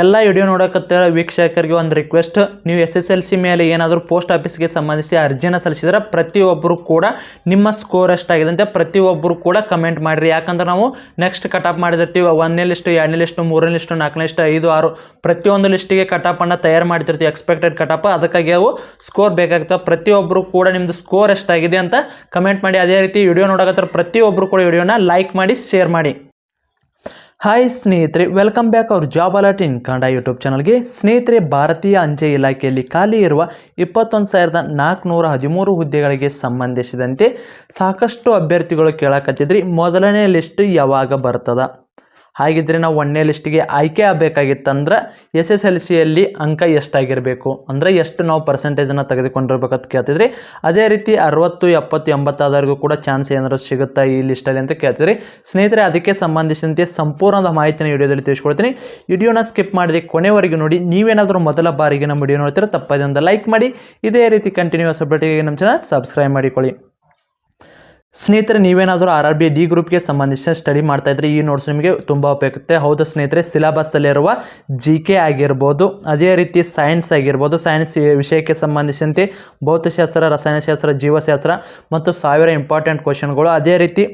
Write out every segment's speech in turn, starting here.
ಎಲ್ಲ ವಿಡಿಯೋ ನೋಡಕತ್ತ ವೀಕ್ಷಕರಿಗೆ ಒಂದು ರಿಕ್ವೆಸ್ಟ್, ನೀವು SSLC ಮೇಲೆ ಏನಾದರೂ ಪೋಸ್ಟ್ ಆಫೀಸ್ಗೆ ಸಂಬಂಧಿಸಿ ಅರ್ಜಿಯನ್ನು ಸಲ್ಲಿಸಿದರೆ ಪ್ರತಿಯೊಬ್ಬರು ಕೂಡ ನಿಮ್ಮ ಸ್ಕೋರ್ ಎಷ್ಟಾಗಿದೆ ಅಂತ ಪ್ರತಿಯೊಬ್ಬರು ಕೂಡ ಕಮೆಂಟ್ ಮಾಡಿರಿ. ಯಾಕಂದ್ರೆ ನಾವು ನೆಕ್ಸ್ಟ್ ಕಟಾಪ್ ಮಾಡಿರ್ತೀವಿ. 1ನೇ ಲಿಸ್ಟ್, 2ನೇ ಲಿಸ್ಟ್, 3ನೇ ಲಿಸ್ಟ್, 4ನೇ ಲಿಸ್ಟ್, 5, 6 ಪ್ರತಿಯೊಂದು ಲಿಸ್ಟಿಗೆ ಕಟಾಪನ್ನು ತಯಾರು ಮಾಡ್ತಿರ್ತೀವಿ, ಎಕ್ಸ್ಪೆಕ್ಟೆಡ್ ಕಟಾಪ್. ಅದಕ್ಕಾಗಿ ಅವು ಸ್ಕೋರ್ ಬೇಕಾಗ್ತವೆ. ಪ್ರತಿಯೊಬ್ಬರು ಕೂಡ ನಿಮ್ಮದು ಸ್ಕೋರ್ ಎಷ್ಟಾಗಿದೆ ಅಂತ ಕಮೆಂಟ್ ಮಾಡಿ. ಅದೇ ರೀತಿ ವಿಡಿಯೋ ನೋಡಕತ್ತರ ಪ್ರತಿಯೊಬ್ಬರು ಕೂಡ ವಿಡಿಯೋನ ಲೈಕ್ ಮಾಡಿ, ಶೇರ್ ಮಾಡಿ. ಹಾಯ್ ಸ್ನೇಹಿತರೆ, ವೆಲ್ಕಮ್ ಬ್ಯಾಕ್ ಅವ್ರ ಜಾಬ್ ಅಲರ್ಟ್ ಇನ್ ಕನ್ನಡ ಯೂಟ್ಯೂಬ್ ಚಾನಲ್ಗೆ. ಸ್ನೇಹಿತರೆ, ಭಾರತೀಯ ಅಂಚೆ ಇಲಾಖೆಯಲ್ಲಿ ಖಾಲಿ ಇರುವ 21,413 ಹುದ್ದೆಗಳಿಗೆ ಸಂಬಂಧಿಸಿದಂತೆ ಸಾಕಷ್ಟು ಅಭ್ಯರ್ಥಿಗಳು ಕೇಳಕತ್ತಿದ್ರಿ, ಮೊದಲನೇ ಲಿಸ್ಟ್ ಯಾವಾಗ ಬರ್ತದ? ಹಾಗಿದ್ರೆ ನಾವು 1ನೇ ಲಿಸ್ಟಿಗೆ ಆಯ್ಕೆ ಆಗಬೇಕಾಗಿತ್ತಂದ್ರೆ SSLCಯಲ್ಲಿ ಅಂಕ ಎಷ್ಟಾಗಿರಬೇಕು, ಅಂದರೆ ಎಷ್ಟು ನಾವು ಪರ್ಸೆಂಟೇಜನ್ನು ತೆಗೆದುಕೊಂಡಿರ್ಬೇಕಂತ ಕೇಳ್ತಿದ್ರಿ. ಅದೇ ರೀತಿ 60, 70, 80 ಆದವರೆಗೂ ಕೂಡ ಚಾನ್ಸ್ ಏನಾದ್ರು ಸಿಗುತ್ತಾ ಈ ಲಿಸ್ಟಲ್ಲಿ ಅಂತ ಕೇಳ್ತಿದ್ರಿ. ಸ್ನೇಹಿತರೆ, ಅದಕ್ಕೆ ಸಂಬಂಧಿಸಿದಂತೆ ಸಂಪೂರ್ಣದ ಮಾಹಿತಿನ ವಿಡಿಯೋದಲ್ಲಿ ತಿಳಿಸ್ಕೊಡ್ತೀನಿ. ವಿಡಿಯೋನ ಸ್ಕಿಪ್ ಮಾಡಿದೆ ಕೊನೆವರೆಗೂ ನೋಡಿ. ನೀವೇನಾದರೂ ಮೊದಲ ಬಾರಿಗೆ ನಮ್ಮ ವಿಡಿಯೋ ನೋಡ್ತೀರಾ ತಪ್ಪದೆ ಒಂದು ಲೈಕ್ ಮಾಡಿ. ಇದೇ ರೀತಿ ಕಂಟಿನ್ಯೂಸ್ ಅಪ್ಡೇಟ್ಗೆ ನಮ್ಮ ಚಾನಲ್ ಸಬ್ಸ್ಕ್ರೈಬ್ ಮಾಡಿಕೊಳ್ಳಿ. ಸ್ನೇಹಿತರೆ, ನೀವೇನಾದರೂ RRB D ಗ್ರೂಪ್ಗೆ ಸಂಬಂಧಿಸಿದ ಸ್ಟಡಿ ಮಾಡ್ತಾ ಇದ್ರೆ ಈ ನೋಟ್ಸ್ ನಿಮಗೆ ತುಂಬ ಉಪಯುಕ್ತ. ಹೌದು ಸ್ನೇಹಿತರೆ, ಸಿಲೆಬಸ್ಸಲ್ಲಿರುವ GK ಆಗಿರ್ಬೋದು, ಅದೇ ರೀತಿ ಸೈನ್ಸ್ ಆಗಿರ್ಬೋದು, ಸೈನ್ಸ್ ವಿಷಯಕ್ಕೆ ಸಂಬಂಧಿಸಿದಂತೆ ಭೌತಶಾಸ್ತ್ರ, ರಸಾಯನಶಾಸ್ತ್ರ, ಜೀವಶಾಸ್ತ್ರ ಮತ್ತು 1000 ಇಂಪಾರ್ಟೆಂಟ್ ಕ್ವಶನ್ಗಳು, ಅದೇ ರೀತಿ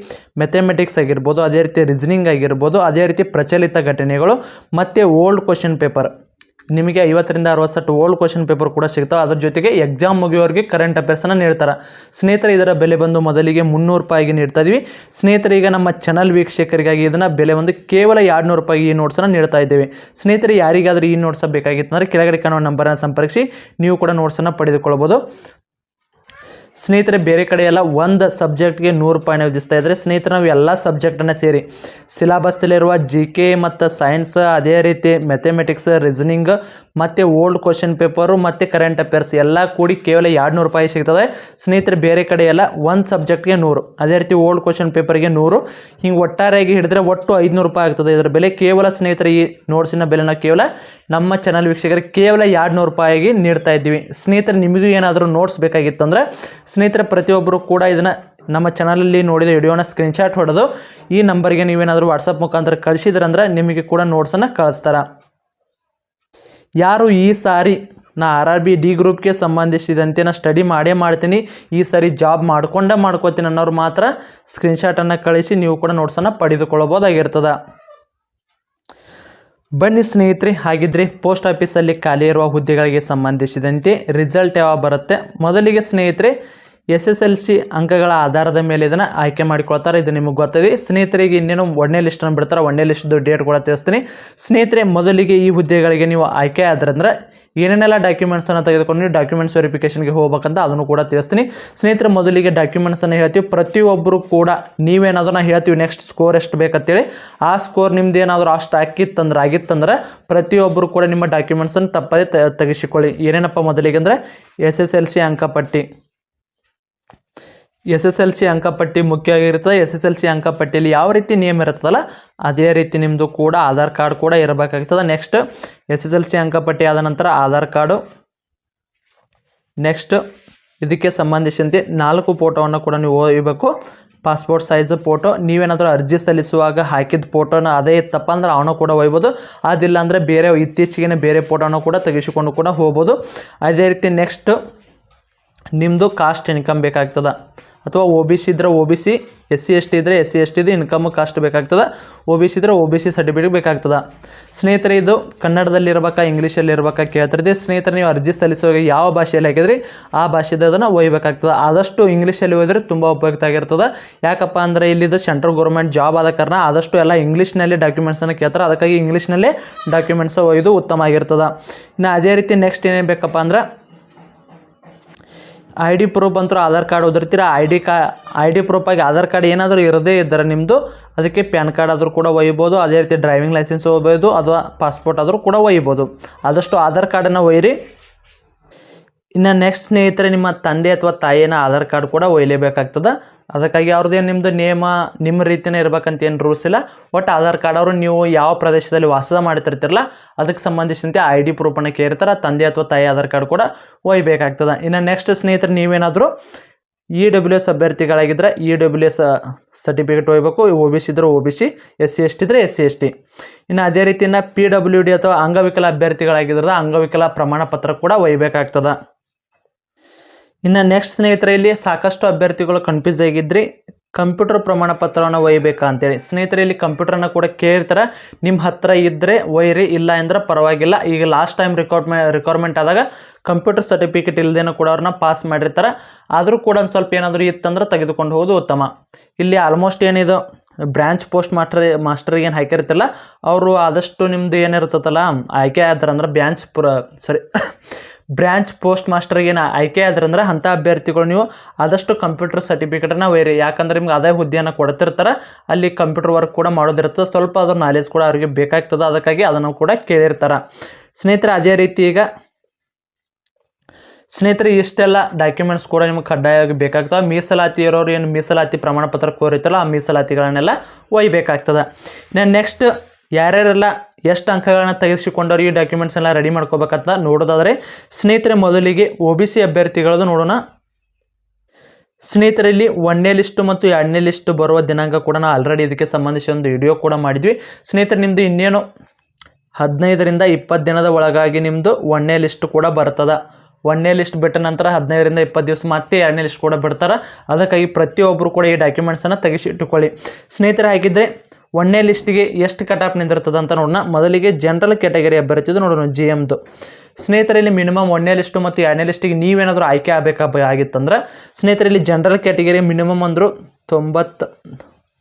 ಮ್ಯಾಥಮೆಟಿಕ್ಸ್ ಆಗಿರ್ಬೋದು, ಅದೇ ರೀತಿ ರೀಸನಿಂಗ್ ಆಗಿರ್ಬೋದು, ಅದೇ ರೀತಿ ಪ್ರಚಲಿತ ಘಟನೆಗಳು ಮತ್ತು ಓಲ್ಡ್ ಕ್ವಶನ್ ಪೇಪರ್ ನಿಮಗೆ 50ರಿಂದ 60 ಸೆಟ್ ಓಲ್ಡ್ ಕ್ವಶನ್ ಪೇಪರ್ ಕೂಡ ಸಿಗ್ತಾವೆ. ಅದ್ರ ಜೊತೆಗೆ ಎಕ್ಸಾಮ್ ಮುಗಿಯೋರಿಗೆ ಕರೆಂಟ್ ಅಫೇರ್ಸನ್ನು ನೀಡ್ತಾರೆ. ಸ್ನೇಹಿತರೆ, ಇದರ ಬೆಲೆ ಬಂದು ಮೊದಲಿಗೆ 300 ರೂಪಾಯಿಗೆ ನೀಡ್ತಾ ಇದ್ದೀವಿ. ಸ್ನೇಹಿತರೆ, ಈಗ ನಮ್ಮ ಚಾನಲ್ ವೀಕ್ಷಕರಿಗಾಗಿ ಇದನ್ನು ಬೆಲೆ ಬಂದು ಕೇವಲ 200 ರೂಪಾಯಿಗೆ ಈ ನೋಟ್ಸನ್ನು ನೀಡ್ತಾ ಇದ್ದೇವೆ. ಸ್ನೇಹಿತರೆ, ಯಾರಿಗಾದರೂ ಈ ನೋಟ್ಸ್ ಬೇಕಾಗಿತ್ತಂದರೆ ಕೆಳಗಡೆ ಕಾಣುವ ನಂಬರನ್ನು ಸಂಪರ್ಕಿಸಿ ನೀವು ಕೂಡ ನೋಟ್ಸನ್ನು ಪಡೆದುಕೊಳ್ಳಬಹುದು. ಸ್ನೇಹಿತರೆ, ಬೇರೆ ಕಡೆ ಎಲ್ಲ ಒಂದು ಸಬ್ಜೆಕ್ಟ್ಗೆ 100 ರೂಪಾಯಿನ ವಿಧಿಸ್ತಾ ಇದ್ದಾರೆ. ಸ್ನೇಹಿತರೆ, ನಾವು ಎಲ್ಲ ಸಬ್ಜೆಕ್ಟನ್ನು ಸೇರಿ ಸಿಲೆಬಸ್ಸಲ್ಲಿರುವ GK ಮತ್ತು ಸೈನ್ಸ್, ಅದೇ ರೀತಿ ಮ್ಯಾಥಮೆಟಿಕ್ಸ್, ರೀಸನಿಂಗ್ ಮತ್ತು ಓಲ್ಡ್ ಕ್ವಶನ್ ಪೇಪರು ಮತ್ತು ಕರೆಂಟ್ ಅಫೇರ್ಸ್ ಎಲ್ಲ ಕೂಡಿ ಕೇವಲ 200 ರೂಪಾಯಿ ಸಿಗ್ತದೆ. ಸ್ನೇಹಿತರೆ, ಬೇರೆ ಕಡೆ ಎಲ್ಲ ಒಂದು ಸಬ್ಜೆಕ್ಟ್ಗೆ 100, ಅದೇ ರೀತಿ ಓಲ್ಡ್ ಕ್ವಶನ್ ಪೇಪರ್ಗೆ 100, ಹಿಂಗೆ ಒಟ್ಟಾರೆಯಾಗಿ ಹಿಡಿದ್ರೆ ಒಟ್ಟು 500 ರೂಪಾಯಿ ಆಗ್ತದೆ. ಇದರ ಬೆಲೆ ಕೇವಲ ಸ್ನೇಹಿತರೆ, ಈ ನೋಟ್ಸಿನ ಬೆಲೆನ ಕೇವಲ ನಮ್ಮ ಚಾನಲ್ ವೀಕ್ಷಕರಿಗೆ ಕೇವಲ 200 ರೂಪಾಯಿಗೆ ನೀಡ್ತಾ ಇದ್ದೀವಿ. ಸ್ನೇಹಿತರೆ, ನಿಮಗೂ ಏನಾದರೂ ನೋಟ್ಸ್ ಬೇಕಾಗಿತ್ತಂದ್ರೆ ಸ್ನೇಹಿತರೆ ಪ್ರತಿಯೊಬ್ಬರು ಕೂಡ ಇದನ್ನು ನಮ್ಮ ಚಾನಲಲ್ಲಿ ನೋಡಿದ ವಿಡಿಯೋನ ಸ್ಕ್ರೀನ್ಶಾಟ್ ಹೊಡೆದು ಈ ನಂಬರ್ಗೆ ನೀವೇನಾದರೂ ವಾಟ್ಸಪ್ ಮುಖಾಂತರ ಕಳಿಸಿದ್ರಂದ್ರೆ ನಿಮಗೆ ಕೂಡ ನೋಟ್ಸನ್ನು ಕಳಿಸ್ತಾರೆ. ಯಾರು ಈ ಸಾರಿ ನಾ RRB D ಗ್ರೂಪ್ಗೆ ಸಂಬಂಧಿಸಿದಂತೆ ನಾನು ಸ್ಟಡಿ ಮಾಡ್ತೀನಿ, ಈ ಸಾರಿ ಜಾಬ್ ಮಾಡ್ಕೋತೀನಿ ಅನ್ನೋರು ಮಾತ್ರ ಸ್ಕ್ರೀನ್ಶಾಟನ್ನು ಕಳಿಸಿ ನೀವು ಕೂಡ ನೋಟ್ಸನ್ನು ಪಡೆದುಕೊಳ್ಳಬಹುದಾಗಿರ್ತದೆ. ಬನ್ನಿ ಸ್ನೇಹಿತರೆ, ಹಾಗಿದ್ರೆ ಪೋಸ್ಟ್ ಆಫೀಸಲ್ಲಿ ಖಾಲಿ ಇರುವ ಹುದ್ದೆಗಳಿಗೆ ಸಂಬಂಧಿಸಿದಂತೆ ರಿಸಲ್ಟ್ ಯಾವಾಗ ಬರುತ್ತೆ? ಮೊದಲಿಗೆ ಸ್ನೇಹಿತರೆ, SSLC ಅಂಕಗಳ ಆಧಾರದ ಮೇಲೆ ಇದನ್ನು ಆಯ್ಕೆ ಮಾಡಿಕೊಳ್ತಾರೆ. ಇದು ನಿಮಗೆ ಗೊತ್ತಿದೆ. ಸ್ನೇಹಿತರಿಗೆ ಇನ್ನೇನು 1ನೇ ಲಿಸ್ಟನ್ನು ಬಿಡ್ತಾರೆ. 1ನೇ ಲಿಸ್ಟ್ದು ಡೇಟ್ ಕೂಡ ತಿಳಿಸ್ತೀನಿ. ಸ್ನೇಹಿತರೆ, ಮೊದಲಿಗೆ ಈ ಹುದ್ದೆಗಳಿಗೆ ನೀವು ಆಯ್ಕೆ ಆದ್ರಂದ್ರೆ ಏನೇನೆಲ್ಲ ಡಾಕ್ಯುಮೆಂಟ್ಸನ್ನು ತೆಗೆದುಕೊಂಡು ನೀವು ಡಾಕ್ಯುಮೆಂಟ್ಸ್ ವೆರಿಫಿಕೇಷನ್ಗೆ ಹೋಗ್ಬೇಕಂತ ಅದನ್ನು ಕೂಡ ತಿಳಿಸ್ತೀನಿ. ಸ್ನೇಹಿತರೆ, ಮೊದಲಿಗೆ ಡಾಕ್ಯುಮೆಂಟ್ಸನ್ನು ಹೇಳ್ತೀವಿ. ಪ್ರತಿಯೊಬ್ಬರು ಕೂಡ ನೀವೇನಾದರೂ ನಾವು ಹೇಳ್ತೀವಿ ನೆಕ್ಸ್ಟ್ ಸ್ಕೋರ್ ಎಷ್ಟು ಬೇಕಂತೇಳಿ, ಆ ಸ್ಕೋರ್ ನಿಮ್ದು ಏನಾದರೂ ಅಷ್ಟು ಆಗಿತ್ತಂದ್ರೆ ಪ್ರತಿಯೊಬ್ಬರು ಕೂಡ ನಿಮ್ಮ ಡಾಕ್ಯುಮೆಂಟ್ಸನ್ನು ತಪ್ಪದೇ ತೆಗೆಸಿಕೊಳ್ಳಿ. ಏನೇನಪ್ಪ ಮೊದಲಿಗೆ ಅಂದರೆ SSLC ಅಂಕಪಟ್ಟಿ. SSLC ಅಂಕಪಟ್ಟಿ ಮುಖ್ಯವಾಗಿರ್ತದೆ. SSLC ಅಂಕಪಟ್ಟಿಯಲ್ಲಿ ಯಾವ ರೀತಿ ನೇಮ್ ಇರುತ್ತದಲ್ಲ ಅದೇ ರೀತಿ ನಿಮ್ಮದು ಕೂಡ ಆಧಾರ್ ಕಾರ್ಡ್ ಕೂಡ ಇರಬೇಕಾಗ್ತದೆ. ನೆಕ್ಸ್ಟ್ SSLC ಅಂಕಪಟ್ಟಿ ಆದ ನಂತರ ಆಧಾರ್ ಕಾರ್ಡು, ನೆಕ್ಸ್ಟ್ ಇದಕ್ಕೆ ಸಂಬಂಧಿಸಿದಂತೆ 4 ಫೋಟೋವನ್ನು ಕೂಡ ನೀವು ಒಯ್ಯಬೇಕು. ಪಾಸ್ಪೋರ್ಟ್ ಸೈಜ್ ಫೋಟೋ, ನೀವೇನಾದರೂ ಅರ್ಜಿ ಸಲ್ಲಿಸುವಾಗ ಹಾಕಿದ ಫೋಟೋನ ಅದೇ ಇತ್ತಪ್ಪ ಅಂದ್ರೆ ಅವನು ಕೂಡ ಒಯ್ಬೋದು. ಅದಿಲ್ಲ ಅಂದರೆ ಇತ್ತೀಚೆಗೆ ಬೇರೆ ಫೋಟೋನ ಕೂಡ ತೆಗೆಸಿಕೊಂಡು ಕೂಡ ಹೋಗ್ಬೋದು. ಅದೇ ರೀತಿ ನೆಕ್ಸ್ಟ್ ನಿಮ್ಮದು ಕಾಸ್ಟ್ ಇನ್ಕಮ್ ಬೇಕಾಗ್ತದೆ. ಅಥವಾ OBC ಇದ್ದರೆ OBC, SC ST ಇದ್ದರೆ SC STದು ಇನ್ಕಮ್ ಕಾಸ್ಟ್ ಬೇಕಾಗ್ತದೆ. OBC ಇದ್ದರೆ OBC ಸರ್ಟಿಫಿಕೇಟ್ ಬೇಕಾಗ್ತದೆ. ಸ್ನೇಹಿತರೆ, ಇದು ಕನ್ನಡದಲ್ಲಿ ಇರಬೇಕಾ ಇಂಗ್ಲೀಷಲ್ಲಿ ಇರಬೇಕಾ ಕೇಳ್ತಿರ್ತೀವಿ. ಸ್ನೇಹಿತರೆ, ನೀವು ಅರ್ಜಿ ಸಲ್ಲಿಸುವಾಗ ಯಾವ ಭಾಷೆಯಲ್ಲಿ ಹಾಕಿದ್ರಿ ಆ ಭಾಷೆದ ಅದನ್ನು ಒಯ್ಯಬೇಕಾಗ್ತದೆ. ಆದಷ್ಟು ಇಂಗ್ಲೀಷಲ್ಲಿ ಹೋದರೆ ತುಂಬ ಉಪಯುಕ್ತ ಆಗಿರ್ತದೆ. ಯಾಕಪ್ಪ ಅಂದರೆ ಇಲ್ಲಿದ್ದು ಸೆಂಟ್ರಲ್ ಗೌರ್ಮೆಂಟ್ ಜಾಬ್ ಆದ ಕಾರಣ ಆದಷ್ಟು ಎಲ್ಲ ಇಂಗ್ಲೀಷ್ನಲ್ಲಿ ಡಾಕ್ಯುಮೆಂಟ್ಸನ್ನು ಕೇಳ್ತಾರೆ. ಅದಕ್ಕಾಗಿ ಇಂಗ್ಲೀಷ್ನಲ್ಲೇ ಡಾಕ್ಯುಮೆಂಟ್ಸ್ ಒಯ್ದು ಉತ್ತಮ ಆಗಿರ್ತದೆ. ಇನ್ನು ಅದೇ ರೀತಿ ನೆಕ್ಸ್ಟ್ ಏನೇನು ಬೇಕಪ್ಪ ಅಂದ್ರೆ ID ಪ್ರೂಫ್ ಅಂತೂ ಆಧಾರ್ ಕಾರ್ಡ್ ಓದಿರ್ತೀರ. ID ಪ್ರೂಫಾಗಿ ಆಧಾರ್ ಕಾರ್ಡ್ ಏನಾದರೂ ಇರದೇ ಇದ್ದರೆ ನಿಮ್ಮದು ಅದಕ್ಕೆ ಪ್ಯಾನ್ ಕಾರ್ಡ್ ಆದರೂ ಕೂಡ ಒಯ್ಬೋದು. ಅದೇ ರೀತಿ ಡ್ರೈವಿಂಗ್ ಲೈಸೆನ್ಸ್ ಒಯ್ಬೋದು ಅಥವಾ ಪಾಸ್ಪೋರ್ಟ್ ಆದರೂ ಕೂಡ ಒಯ್ಬೋದು. ಆದಷ್ಟು ಆಧಾರ್ ಕಾರ್ಡನ್ನು ಒಯ್ಯಿರಿ. ಇನ್ನು ನೆಕ್ಸ್ಟ್ ಸ್ನೇಹಿತರೆ, ನಿಮ್ಮ ತಂದೆ ಅಥವಾ ತಾಯಿನ ಆಧಾರ್ ಕಾರ್ಡ್ ಕೂಡ ಒಯ್ಯಲೇಬೇಕಾಗ್ತದೆ. ಅದಕ್ಕಾಗಿ ಅವ್ರದ್ದೇನು ನಿಮ್ಮದು ನೇಮ ನಿಮ್ಮ ರೀತಿಯೇ ಇರಬೇಕಂತ ಏನು ರೂಲ್ಸ್ ಇಲ್ಲ. ಒಟ್ಟು ಆಧಾರ್ ಕಾರ್ಡ್ ಅವರು ನೀವು ಯಾವ ಪ್ರದೇಶದಲ್ಲಿ ವಾಸ ಮಾಡ್ತಿರ್ತಿರಲ್ಲ ಅದಕ್ಕೆ ಸಂಬಂಧಿಸಿದಂತೆ ID ಪ್ರೂಫನ್ನು ಕೇಳಿರ್ತಾರೆ. ತಂದೆ ಅಥವಾ ತಾಯಿ ಆಧಾರ್ ಕಾರ್ಡ್ ಕೂಡ ಒಯ್ಯಬೇಕಾಗ್ತದೆ. ಇನ್ನು ನೆಕ್ಸ್ಟ್ ಸ್ನೇಹಿತರೆ, ನೀವೇನಾದರೂ EWS ಅಭ್ಯರ್ಥಿಗಳಾಗಿದ್ದರೆ EWS ಸರ್ಟಿಫಿಕೇಟ್ ಒಯ್ಯಬೇಕು. OBC ಇದ್ದರೆ OBC, SC ST ಇದ್ದರೆ SC ST. ಇನ್ನು ಅದೇ ರೀತಿಯನ್ನು PWD ಅಥವಾ ಅಂಗವಿಕಲ ಅಭ್ಯರ್ಥಿಗಳಾಗಿದ್ದರೆ ಅಂಗವಿಕಲ ಪ್ರಮಾಣ ಪತ್ರ ಕೂಡ ಒಯ್ಯಬೇಕಾಗ್ತದೆ. ಇನ್ನು ನೆಕ್ಸ್ಟ್ ಸ್ನೇಹಿತರೆ, ಇಲ್ಲಿ ಸಾಕಷ್ಟು ಅಭ್ಯರ್ಥಿಗಳು ಕನ್ಫ್ಯೂಸ್ ಆಗಿದ್ರಿ ಕಂಪ್ಯೂಟರ್ ಪ್ರಮಾಣ ಪತ್ರವನ್ನು ಒಯ್ಯಬೇಕಾ ಅಂತೇಳಿ. ಸ್ನೇಹಿತರೆ, ಇಲ್ಲಿ ಕಂಪ್ಯೂಟರ್ನ ಕೂಡ ಕೇಳಿರ್ತಾರೆ. ನಿಮ್ಮ ಹತ್ರ ಇದ್ದರೆ ಒಯ್ಯಿರಿ, ಇಲ್ಲ ಅಂದ್ರೆ ಪರವಾಗಿಲ್ಲ. ಈಗ ಲಾಸ್ಟ್ ಟೈಮ್ ರಿಕ್ವೈರ್ಮೆಂಟ್ ಆದಾಗ ಕಂಪ್ಯೂಟರ್ ಸರ್ಟಿಫಿಕೇಟ್ ಇಲ್ಲದೇನೂ ಕೂಡ ಅವ್ರನ್ನ ಪಾಸ್ ಮಾಡಿರ್ತಾರೆ. ಆದರೂ ಕೂಡ ಒಂದು ಸ್ವಲ್ಪ ಏನಾದರೂ ಇತ್ತಂದ್ರೆ ತೆಗೆದುಕೊಂಡು ಹೋಗೋದು ಉತ್ತಮ. ಇಲ್ಲಿ ಆಲ್ಮೋಸ್ಟ್ ಏನಿದು ಬ್ರಾಂಚ್ ಪೋಸ್ಟ್ ಮಾಸ್ಟರ್ಗೆ ಏನು ಹಾಕಿರ್ತಿಲ್ಲ, ಅವರು ಆದಷ್ಟು ನಿಮ್ಮದು ಏನಿರ್ತದಲ್ಲ ಆಯ್ಕೆ ಆದ್ರಂದ್ರೆ ಬ್ರ್ಯಾಂಚ್ ಪೋಸ್ಟ್ ಮಾಸ್ಟರ್ಗೆ ಏನು ಆಯ್ಕೆ ಆದ್ರಂದ್ರೆ ಅಂಥ ಅಭ್ಯರ್ಥಿಗಳು ನೀವು ಆದಷ್ಟು ಕಂಪ್ಯೂಟರ್ ಸರ್ಟಿಫಿಕೇಟನ್ನು ಒಯ್ಯಿರಿ. ಯಾಕಂದ್ರೆ ನಿಮ್ಗೆ ಅದೇ ಹುದ್ದೆಯನ್ನು ಕೊಡ್ತಿರ್ತಾರೆ, ಅಲ್ಲಿ ಕಂಪ್ಯೂಟರ್ ವರ್ಕ್ ಕೂಡ ಮಾಡೋದಿರ್ತದೆ. ಸ್ವಲ್ಪ ಅದ್ರ ನಾಲೆಜ್ ಕೂಡ ಅವ್ರಿಗೆ ಬೇಕಾಗ್ತದೆ, ಅದಕ್ಕಾಗಿ ಅದನ್ನು ಕೂಡ ಕೇಳಿರ್ತಾರೆ. ಸ್ನೇಹಿತರೆ, ಅದೇ ರೀತಿ ಈಗ ಸ್ನೇಹಿತರೆ ಇಷ್ಟೆಲ್ಲ ಡಾಕ್ಯುಮೆಂಟ್ಸ್ ಕೂಡ ನಿಮ್ಗೆ ಕಡ್ಡಾಯವಾಗಿ ಬೇಕಾಗ್ತವೆ. ಮೀಸಲಾತಿ ಇರೋರು ಏನು ಮೀಸಲಾತಿ ಪ್ರಮಾಣ ಪತ್ರ ಕೋರಿತಲ್ಲ, ಆ ಮೀಸಲಾತಿಗಳನ್ನೆಲ್ಲ ಒಯ್ಯಬೇಕಾಗ್ತದೆ. ನೆಕ್ಸ್ಟ್ ಯಾರ್ಯಾರೆಲ್ಲ ಎಷ್ಟು ಅಂಕಗಳನ್ನ ತೆಗೆಸಿಕೊಂಡವ್ರು ಈ ಡಾಕ್ಯುಮೆಂಟ್ಸ್ ಎಲ್ಲ ರೆಡಿ ಮಾಡ್ಕೋಬೇಕಂತ ನೋಡೋದಾದರೆ ಸ್ನೇಹಿತರೆ, ಮೊದಲಿಗೆ OBC ಅಭ್ಯರ್ಥಿಗಳದ್ದು ನೋಡೋಣ. ಸ್ನೇಹಿತರಲ್ಲಿ 1ನೇ ಲಿಸ್ಟು ಮತ್ತು 2ನೇ ಲಿಸ್ಟ್ ಬರುವ ದಿನಾಂಕ ಕೂಡ ನಾವು ಆಲ್ರೆಡಿ ಇದಕ್ಕೆ ಸಂಬಂಧಿಸಿ ಒಂದು ವಿಡಿಯೋ ಕೂಡ ಮಾಡಿದ್ವಿ. ಸ್ನೇಹಿತರೆ, ನಿಮ್ಮದು ಇನ್ನೇನು 15ರಿಂದ 20 ದಿನದ ಒಳಗಾಗಿ ನಿಮ್ಮದು 1ನೇ ಲಿಸ್ಟ್ ಕೂಡ ಬರ್ತದೆ. 1ನೇ ಲಿಸ್ಟ್ ಬಿಟ್ಟ ನಂತರ 15ರಿಂದ 20 ದಿವಸ ಮತ್ತೆ 2ನೇ ಲಿಸ್ಟ್ ಕೂಡ ಬಿಡ್ತಾರೆ. ಅದಕ್ಕಾಗಿ ಪ್ರತಿಯೊಬ್ಬರು ಕೂಡ ಈ ಡಾಕ್ಯುಮೆಂಟ್ಸನ್ನು ತೆಗೆಸಿಟ್ಟುಕೊಳ್ಳಿ. ಸ್ನೇಹಿತರೆ, ಹಾಗಿದ್ದರೆ 1ನೇ ಲಿಸ್ಟಿಗೆ ಎಷ್ಟು ಕಟಾಪ್ ನಿಂದಿರ್ತದೆ ಅಂತ ನೋಡೋಣ. ಮೊದಲಿಗೆ ಜನರಲ್ ಕ್ಯಾಟಗರಿ ಅಭ್ಯರ್ಥಿದು ನೋಡೋಣ, GMದು. ಸ್ನೇಹಿತರಲ್ಲಿ ಮಿನಿಮಮ್ 1ನೇ ಲಿಸ್ಟು ಮತ್ತು 2ನೇ ಲಿಸ್ಟಿಗೆ ನೀವೇನಾದರೂ ಆಯ್ಕೆ ಆಗಬೇಕಾಗಿತ್ತಂದ್ರೆ ಸ್ನೇಹಿತರಲ್ಲಿ ಜನರಲ್ ಕ್ಯಾಟಗರಿ ಮಿನಿಮಮ್ ಅಂದರೂ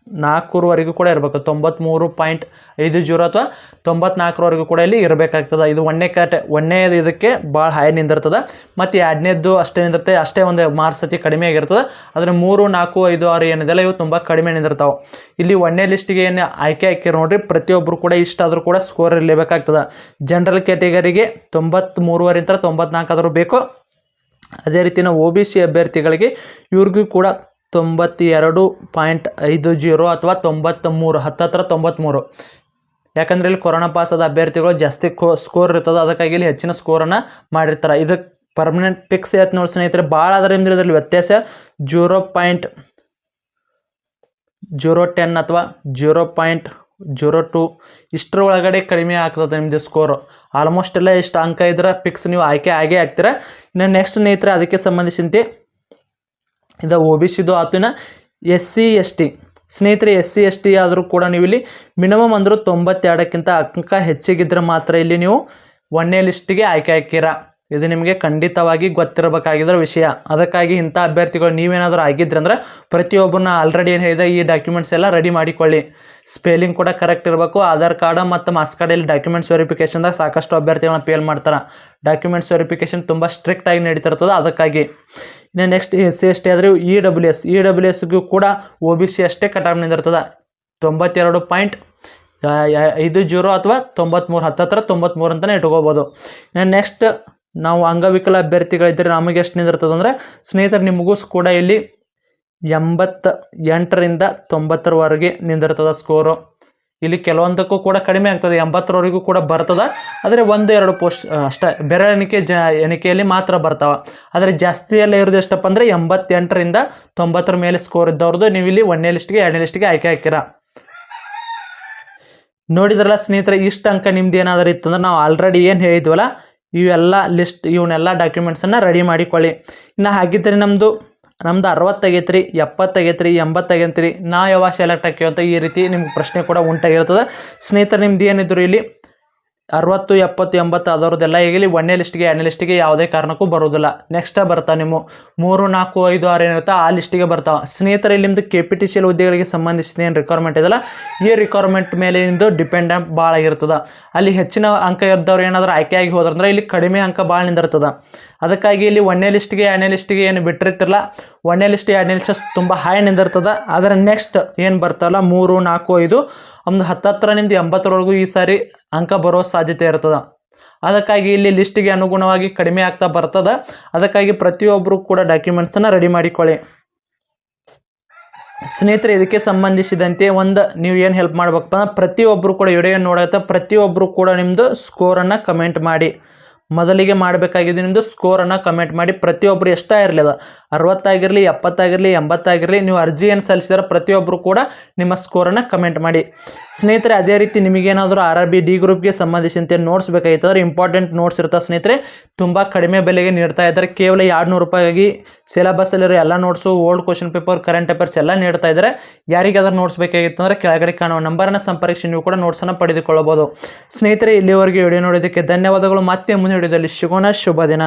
94ವರೆಗೂ ಕೂಡ ಇರಬೇಕು. 93.50 ಅಥವಾ 94ವರೆಗೂ ಕೂಡ ಇಲ್ಲಿ ಇರಬೇಕಾಗ್ತದೆ. ಇದು 1ನೇ ಇದಕ್ಕೆ ಭಾಳ ಹೈ ನಿಂದಿರ್ತದೆ. ಮತ್ತು 2ನೇದ್ದು ಅಷ್ಟೇ ನಿಂದಿರುತ್ತೆ, ಅಷ್ಟೇ ಒಂದು ಮಾರ್ಕ್ಸ್ ಅತಿ ಕಡಿಮೆ ಆಗಿರ್ತದೆ. ಆದರೆ 3, 4, 5, 6 ಏನಿದೆಲ್ಲ ಇವು ತುಂಬ ಕಡಿಮೆ ನಿಂದಿರ್ತಾವೆ. ಇಲ್ಲಿ 1ನೇ ಲಿಸ್ಟಿಗೆ ಏನು ಆಯ್ಕೆ ಹಾಕಿರೋ ನೋಡಿರಿ, ಪ್ರತಿಯೊಬ್ಬರು ಕೂಡ ಇಷ್ಟಾದರೂ ಕೂಡ ಸ್ಕೋರ್ ಇರಲೇಬೇಕಾಗ್ತದೆ. ಜನರಲ್ ಕ್ಯಾಟಗರಿಗೆ 93ರಿಂದ 94 ಆದರೂ ಬೇಕು. ಅದೇ ರೀತಿ ನಾವು OBC ಅಭ್ಯರ್ಥಿಗಳಿಗೆ ಇವ್ರಿಗೂ ಕೂಡ 92.50 ಅಥವಾ 93, ಹತ್ತತ್ರ 93. ಯಾಕಂದರೆ ಇಲ್ಲಿ ಕೊರೋನಾ ಪಾಸ್ ಆದ ಅಭ್ಯರ್ಥಿಗಳು ಜಾಸ್ತಿ ಸ್ಕೋರ್ ಇರ್ತದೆ, ಅದಕ್ಕಾಗಿ ಇಲ್ಲಿ ಹೆಚ್ಚಿನ ಸ್ಕೋರನ್ನು ಮಾಡಿರ್ತಾರೆ. ಇದಕ್ಕೆ ಪರ್ಮನೆಂಟ್ ಫಿಕ್ಸ್ ಆಯ್ತು ನೋಡಿ ಸ್ನೇಹಿತರೆ. ಭಾಳ ಅದರಿಂದ ಇದರಲ್ಲಿ ವ್ಯತ್ಯಾಸ 0.010 ಅಥವಾ 0.02 ಇಷ್ಟರ ಒಳಗಡೆ ಕಡಿಮೆ ಆಗ್ತದೆ ನಿಮ್ಮದು ಸ್ಕೋರು. ಆಲ್ಮೋಸ್ಟ್ ಎಲ್ಲ ಇಷ್ಟು ಅಂಕ ಇದ್ರೆ ಫಿಕ್ಸ್ ನೀವು ಆಯ್ಕೆ ಆಗೇ ಆಗ್ತೀರಾ. ಇನ್ನು ನೆಕ್ಸ್ಟ್ ಸ್ನೇಹಿತರೆ, ಅದಕ್ಕೆ ಸಂಬಂಧಿಸಿದಂತೆ ಇದು OBCದು ಆತು. ಇನ್ನು SC ST ಸ್ನೇಹಿತರೆ, SC ST ಆದರೂ ಕೂಡ ನೀವು ಇಲ್ಲಿ ಮಿನಿಮಮ್ ಅಂದರೂ 92ಕ್ಕಿಂತ ಅಂಕ ಹೆಚ್ಚಿಗಿದ್ರೆ ಮಾತ್ರ ಇಲ್ಲಿ ನೀವು 1ನೇ ಲಿಸ್ಟಿಗೆ ಆಯ್ಕೆ ಹಾಕಿರಾ. ಇದು ನಿಮಗೆ ಖಂಡಿತವಾಗಿ ಗೊತ್ತಿರಬೇಕಾಗಿರೋ ವಿಷಯ. ಅದಕ್ಕಾಗಿ ಇಂಥ ಅಭ್ಯರ್ಥಿಗಳು ನೀವೇನಾದರೂ ಆಗಿದ್ರೆ ಅಂದರೆ ಪ್ರತಿಯೊಬ್ಬರನ್ನ ಆಲ್ರೆಡಿ ಏನು ಹೇಳಿದೆ, ಈ ಡಾಕ್ಯುಮೆಂಟ್ಸ್ ಎಲ್ಲ ರೆಡಿ ಮಾಡಿಕೊಳ್ಳಿ. ಸ್ಪೆಲ್ಲಿಂಗ್ ಕೂಡ ಕರೆಕ್ಟ್ ಇರಬೇಕು. ಆಧಾರ್ ಕಾರ್ಡ್ ಮತ್ತು ಮಾರ್ಕ್ಸ್ ಕಾರ್ಡಲ್ಲಿ ಡಾಕ್ಯುಮೆಂಟ್ಸ್ ವೆರಿಫಿಕೇಷನ್ದಾಗ ಸಾಕಷ್ಟು ಅಭ್ಯರ್ಥಿಗಳನ್ನ ಫೇಲ್ ಮಾಡ್ತಾರೆ. ಡಾಕ್ಯುಮೆಂಟ್ಸ್ ವೆರಿಫಿಕೇಷನ್ ತುಂಬ ಸ್ಟ್ರಿಕ್ಟಾಗಿ ನಡೀತಿರ್ತದೆ, ಅದಕ್ಕಾಗಿ. ಇನ್ನು ನೆಕ್ಸ್ಟ್ SC ST ಆದರೆ EWSಗೂ ಕೂಡ OBC ಅಷ್ಟೇ ಕಟಾಪ್ ನಿಂದಿರ್ತದೆ. 92.50 ಅಥವಾ 93, ಹತ್ತತ್ರ 93 ಅಂತಲೇ ಇಟ್ಕೋಬೋದು. ನೆಕ್ಸ್ಟ್ ನಾವು ಅಂಗವಿಕಲ ಅಭ್ಯರ್ಥಿಗಳಿದ್ದರೆ ನಮಗೆ ಎಷ್ಟು ನಿಂದಿರ್ತದೆ ಅಂದರೆ ಸ್ನೇಹಿತರೆ, ನಿಮಗೂ ಕೂಡ ಇಲ್ಲಿ 88ರಿಂದ 90ರವರೆಗೆ ನಿಂದಿರ್ತದೆ ಸ್ಕೋರು. ಇಲ್ಲಿ ಕೆಲವೊಂದಕ್ಕೂ ಕೂಡ ಕಡಿಮೆ ಆಗ್ತದೆ, 80ರವರೆಗೂ ಕೂಡ ಬರ್ತದೆ. ಆದರೆ 1-2 ಪೋಸ್ಟ್ ಅಷ್ಟೇ ಎಣಿಕೆಯಲ್ಲಿ ಮಾತ್ರ ಬರ್ತಾವೆ. ಆದರೆ ಜಾಸ್ತಿ ಎಲ್ಲ ಇರೋದು ಎಷ್ಟಪ್ಪ ಅಂದರೆ 88ರಿಂದ 90ರ ಮೇಲೆ ಸ್ಕೋರ್ ಇದ್ದವ್ರದ್ದು ನೀವು ಇಲ್ಲಿ 1ನೇ ಲಿಸ್ಟಿಗೆ 2ನೇ ಲಿಸ್ಟಿಗೆ ಆಯ್ಕೆ ಹಾಕಿರಾ. ನೋಡಿದ್ರಲ್ಲ ಸ್ನೇಹಿತರೆ, ಇಷ್ಟು ಅಂಕ ನಿಮ್ದು ಏನಾದರೂ ಇತ್ತಂದ್ರೆ ನಾವು ಆಲ್ರೆಡಿ ಏನು ಹೇಳಿದ್ವಲ್ಲ, ಇವನ್ನೆಲ್ಲ ಡಾಕ್ಯುಮೆಂಟ್ಸನ್ನು ರೆಡಿ ಮಾಡಿಕೊಳ್ಳಿ. ಇನ್ನು ಹಾಗಿದ್ದರೆ ನಮ್ಮದು 60 ಆಗೈತ್ರಿ, 70 ಆಗೈತ್ರಿ, 80 ಆಗೈತ್ರಿ, ನಾವು ಯಾವಾಗ ಸೆಲೆಕ್ಟ್ ಹಾಕಿವಿ ಅಂತ ಈ ರೀತಿ ನಿಮ್ಗೆ ಪ್ರಶ್ನೆ ಕೂಡ ಉಂಟಾಗಿರ್ತದೆ. ಸ್ನೇಹಿತರೆ, ನಿಮ್ದು ಏನಿದ್ರು ಇಲ್ಲಿ 60, 70, 80 ಅದರದ್ದೆಲ್ಲ ಈಗ ಇಲ್ಲಿ 1ನೇ ಲಿಸ್ಟಿಗೆ 2ನೇ ಲಿಸ್ಟಿಗೆ ಯಾವುದೇ ಕಾರಣಕ್ಕೂ ಬರೋದಿಲ್ಲ. ನೆಕ್ಸ್ಟ್ ಬರ್ತಾವೆ ನಿಮ್ಮ 3, 4, 5, 6 ಏನಿರುತ್ತೆ ಆ ಲಿಸ್ಟಿಗೆ ಬರ್ತಾವೆ. ಸ್ನೇಹಿತರೆ, ಇಲ್ಲಿ ನಿಮ್ಮದು KPTCL ಹುದ್ದೆಗಳಿಗೆ ಸಂಬಂಧಿಸಿದ ಏನು ರಿಕ್ವೈರ್ಮೆಂಟ್ ಇದೆಯಲ್ಲ, ಈ ರಿಕ್ವೈರ್ಮೆಂಟ್ ಮೇಲೆ ನಿಮ್ಮದು ಡಿಪೆಂಡೆಂಟ್ ಭಾಳ ಆಗಿರ್ತದೆ. ಅಲ್ಲಿ ಹೆಚ್ಚಿನ ಅಂಕ ಇದ್ದವ್ರು ಏನಾದರೂ ಆಯ್ಕೆಯಾಗಿ ಹೋದ್ರಂದ್ರೆ ಇಲ್ಲಿ ಕಡಿಮೆ ಅಂಕ ಭಾಳ ನಿಂದಿರ್ತದೆ. ಅದಕ್ಕಾಗಿ ಇಲ್ಲಿ 1ನೇ ಲಿಸ್ಟಿಗೆ 2ನೇ ಲಿಸ್ಟಿಗೆ ಏನು ಬಿಟ್ಟಿರ್ತಿರಲ್ಲ, 1ನೇ ಲಿಸ್ಟ್ 2ನೇ ಲಿಸ್ಟ್ ತುಂಬ ಹೈ ನಿಂದಿರ್ತದೆ. ಆದರೆ ನೆಕ್ಸ್ಟ್ ಏನು ಬರ್ತಾವಲ್ಲ 3, 4, 5 ಒಂದು ಹತ್ತತ್ರ ನಿಮ್ದು 80ರವರೆಗೂ ಈ ಸಾರಿ ಅಂಕ ಬರೋ ಸಾಧ್ಯತೆ ಇರ್ತದೆ. ಅದಕ್ಕಾಗಿ ಇಲ್ಲಿ ಲಿಸ್ಟಿಗೆ ಅನುಗುಣವಾಗಿ ಕಡಿಮೆ ಆಗ್ತಾ ಬರ್ತದೆ. ಅದಕ್ಕಾಗಿ ಪ್ರತಿಯೊಬ್ಬರು ಕೂಡ ಡಾಕ್ಯುಮೆಂಟ್ಸನ್ನು ರೆಡಿ ಮಾಡಿಕೊಳ್ಳಿ. ಸ್ನೇಹಿತರೆ, ಇದಕ್ಕೆ ಸಂಬಂಧಿಸಿದಂತೆ ನೀವು ಏನು ಹೆಲ್ಪ್ ಮಾಡ್ಬೇಕಪ್ಪ ಅಂದ್ರೆ ಪ್ರತಿಯೊಬ್ಬರು ಕೂಡ ವಿಡಿಯೋ ನೋಡುತ್ತೆ, ಪ್ರತಿಯೊಬ್ಬರು ಕೂಡ ನಿಮ್ಮದು ಸ್ಕೋರನ್ನು ಕಮೆಂಟ್ ಮಾಡಿ. ಮೊದಲಿಗೆ ಮಾಡಬೇಕಾಗಿದ್ದು ನಿಮ್ಮದು ಸ್ಕೋರನ್ನು ಕಮೆಂಟ್ ಮಾಡಿ. ಪ್ರತಿಯೊಬ್ಬರು ಎಷ್ಟೇ ಇರಲಿಲ್ಲ 60 70 80 ನೀವು ಅರ್ಜಿಯನ್ನು ಸಲ್ಲಿಸಿದರೆ ಪ್ರತಿಯೊಬ್ಬರು ಕೂಡ ನಿಮ್ಮ ಸ್ಕೋರನ್ನು ಕಮೆಂಟ್ ಮಾಡಿ ಸ್ನೇಹಿತರೆ. ಅದೇ ರೀತಿ ನಿಮಗೇನಾದರೂ RRB ಡಿ ಗ್ರೂಪ್ಗೆ ಸಂಬಂಧಿಸಿದಂತೆ ನೋಟ್ಸ್ ಬೇಕಾಗಿತ್ತಂದ್ರೆ ಇಂಪಾರ್ಟೆಂಟ್ ನೋಟ್ಸ್ ಇರ್ತಾವೆ ಸ್ನೇಹಿತರೆ. ತುಂಬ ಕಡಿಮೆ ಬೆಲೆಗೆ ನೀಡ್ತಾ ಇದ್ದಾರೆ. ಕೇವಲ 200 ರೂಪಾಯಿಗಾಗಿ ಸಿಲೆಬಸ್ಸಲ್ಲಿರೋ ಎಲ್ಲ notes, old question paper, current affairs ಎಲ್ಲ ನೀಡ್ತಾ ಇದ್ದಾರೆ. ಯಾರಿಗಾದ್ರೂ ನೋಟ್ಸ್ ಬೇಕಾಗಿತ್ತಂದ್ರೆ ಕೆಳಗಡೆ ಕಾಣುವ ನಂಬರನ್ನು ಸಂಪರ್ಕಿಸಿ ನೀವು ಕೂಡ ನೋಟ್ಸನ್ನು ಪಡೆದುಕೊಳ್ಳಬಹುದು. ಸ್ನೇಹಿತರೆ, ಇಲ್ಲಿವರೆಗೆ ವಿಡಿಯೋ ನೋಡೋದಕ್ಕೆ ಧನ್ಯವಾದಗಳು. ಮತ್ತೆ ಮುಂದಿನ ವಿಡಿಯೋದಲ್ಲಿ ಸಿಗೋಣ. ಶುಭ ದಿನ.